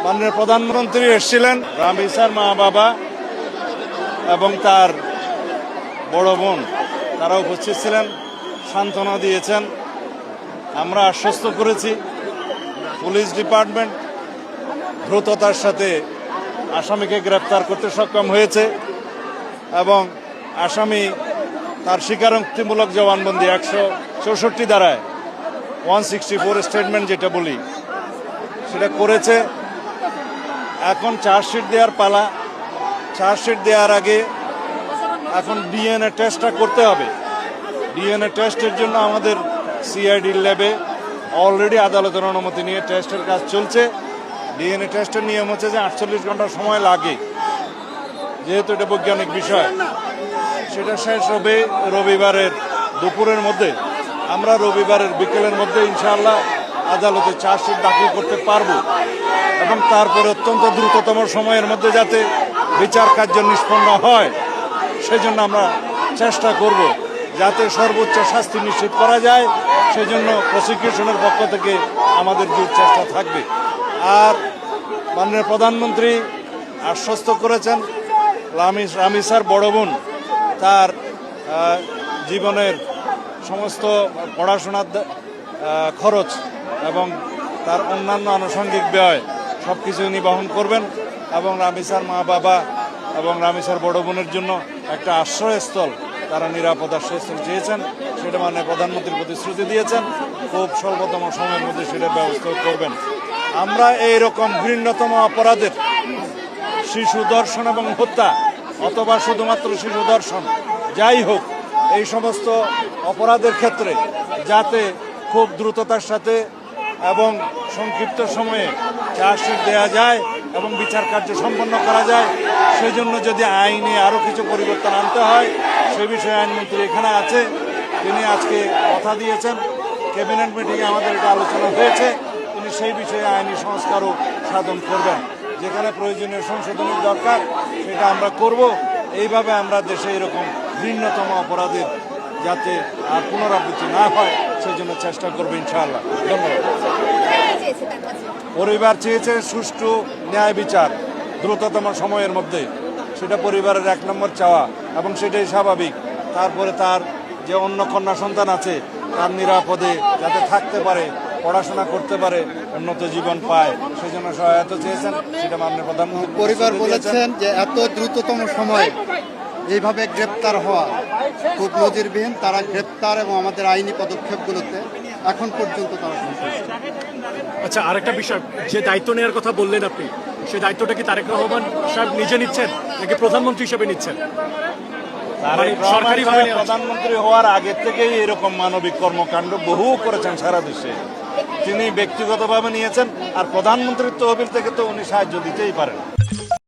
মাননীয় প্রধানমন্ত্রী এসেছিলেন, রামিসার মা বাবা এবং তার বড় বোন তারা উপস্থিত ছিলেন, সান্ত্বনা দিয়েছেন। আমরা আশ্বস্ত করেছি পুলিশ ডিপার্টমেন্ট দ্রুততার সাথে আসামিকে গ্রেপ্তার করতে সক্ষম হয়েছে এবং আসামি তার স্বীকারোক্তিমূলক জবানবন্দি 164 ধারায় 164 স্টেটমেন্ট যেটা বলি সেটা করেছে। এখন চার্জশিট দেওয়ার পালা। চার্জশিট দেওয়ার আগে এখন ডিএনএ টেস্টটা করতে হবে। ডিএনএ টেস্টের জন্য আমাদের সিআইডি ল্যাবে অলরেডি আদালতের অনুমতি নিয়ে টেস্টের কাজ চলছে। ডিএনএ টেস্টের নিয়ম হচ্ছে যে 48 ঘন্টা সময় লাগে, যেহেতু এটা বৈজ্ঞানিক বিষয়। সেটা শেষ হবে রবিবারের দুপুরের মধ্যে। আমরা রবিবারের বিকেলের মধ্যে ইনশাআল্লাহ আদালতে চার্জশিট দাখিল করতে পারবো এবং তারপরে অত্যন্ত দ্রুততম সময়ের মধ্যে যাতে বিচার কার্য নিষ্পন্ন হয় সেজন্য আমরা চেষ্টা করব, যাতে সর্বোচ্চ শাস্তি নিশ্চিত করা যায়। সেজন্য প্রসিকিউশনের পক্ষ থেকে আমাদের জোর চেষ্টা থাকবে। আর মাননীয় প্রধানমন্ত্রী আশ্বস্ত করেছেন রামিসার বড় বোন তার জীবনের সমস্ত পড়াশোনার খরচ এবং তার অন্যান্য আনুষঙ্গিক ব্যয় সব কিছু উনি বহন করবেন এবং রামিসার মা বাবা এবং রামিসার বড় বোনের জন্য একটা আশ্রয়স্থল, তারা নিরাপদ আশ্রয়স্থল চেয়েছেন, সেটা মাননীয় প্রধানমন্ত্রীর প্রতিশ্রুতি দিয়েছেন। খুব স্বল্পতম সময়ের মধ্যে সেটার ব্যবস্থা করবেন। আমরা এইরকম ঘৃণ্যতম অপরাধের শিশু ধর্ষণ এবং হত্যা অথবা শুধুমাত্র শিশু ধর্ষণ যাই হোক, এই সমস্ত অপরাধের ক্ষেত্রে যাতে খুব দ্রুততার সাথে এবং সংক্ষিপ্ত সময়ে চার্জশিট দেওয়া যায় এবং বিচার কার্য সম্পন্ন করা যায়, সেই জন্য যদি আইনে আরও কিছু পরিবর্তন আনতে হয় সে বিষয়ে আইনমন্ত্রী এখানে আছে, তিনি আজকে কথা দিয়েছেন। ক্যাবিনেট মিটিংয়ে আমাদের এটা আলোচনা হয়েছে, তিনি সেই বিষয়ে আইনি সংস্কারও সাধন করবেন। যেখানে প্রয়োজনীয় সংশোধনের দরকার সেটা আমরা করব। এইভাবে আমরা দেশে এরকম ঘৃণ্যতম অপরাধের যাতে আর পুনরাবৃত্তি না হয় সেই জন্য চেষ্টা করবো ইনশাআল্লাহ। ধন্যবাদ। পরিবার চেয়েছে সুষ্ঠু ন্যায় বিচার দ্রুততম সময়ের মধ্যে, সেটা পরিবারের 1 নম্বর চাওয়া এবং সেটাই স্বাভাবিক। তারপরে তার যে অন্য কন্যা সন্তান আছে তার নিরাপদে যাতে থাকতে পারে, পড়াশোনা করতে পারে, উন্নত জীবন পায়, সেই জন্য সহায়তা চেয়েছেন। সেটা মাননীয় প্রধানমন্ত্রী পরিবার বলেছেন যে এত দ্রুততম সময়ে এইভাবে গ্রেপ্তার হওয়া খুব নজিরবিহীন। তারা গ্রেপ্তার এবং আমাদের আইনি পদক্ষেপগুলোতে এখন পর্যন্ত তারা সন্তুষ্ট। আচ্ছা, আরেকটা বিষয়, যে দায়িত্ব নেওয়ার কথা বললেন আপনি, সেই দায়িত্বটা কি তারেক রহমান সাহেব নিজে নিচ্ছেন নাকি প্রধানমন্ত্রী হিসেবে নিচ্ছেন? সরকারিভাবে প্রধানমন্ত্রী হওয়ার আগে থেকেই এরকম মানবিক কর্মকাণ্ড বহু করেছেন সারা দেশে, তিনি ব্যক্তিগতভাবে নিয়েছেন। আর প্রধানমন্ত্রীর তহবিল থেকে তো উনি সাহায্য দিতেই পারেন।